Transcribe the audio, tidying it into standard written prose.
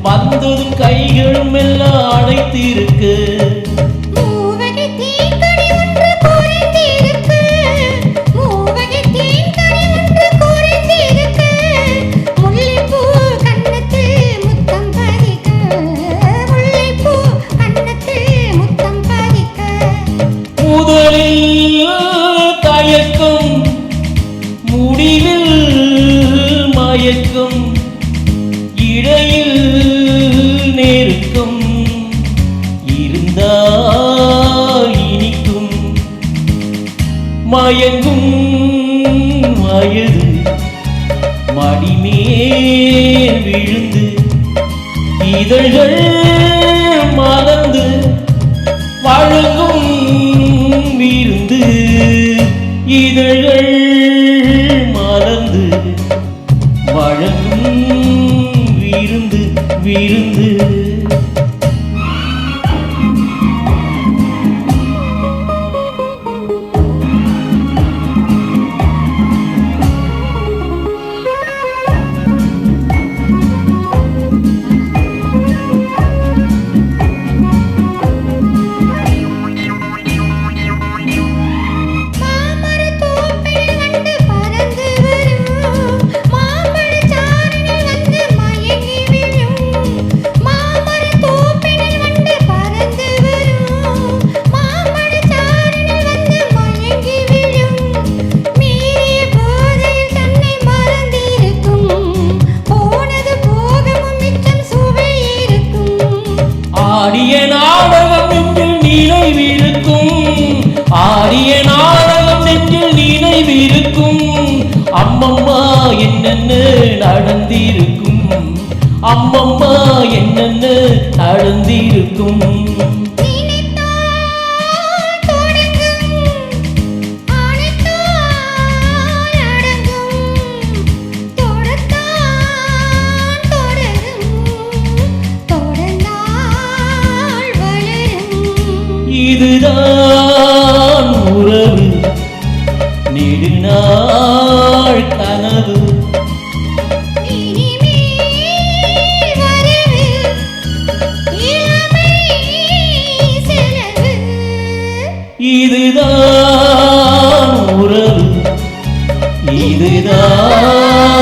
வந்ததும் கைகளும் எல்லாம் அடைத்திருக்கு. முதலில் தயக்கம், முடிவில் மயக்கம், இடையில் நெருக்கம் இருந்தால் இனிக்கும். மயங்கும் வயது மடிமேல் விழுந்து இதழ்கள் மறந்து வழங்கும் விருந்து. இதழ்கள் மறந்து வழங்கும் விருந்து விருந்து. ஆடிய நாடகம் நெஞ்சில் நினைவிருக்கும், ஆடிய நாடகம் நெஞ்சில் நினைவிருக்கும். அம்மம்மா என்னென்ன நடந்திருக்கும், அம்மம்மா என்னென்ன நடந்திருக்கும். இதுதான் உறவு, நெடுநாள் கனவு. இதுதான் உறவு, இதுதான்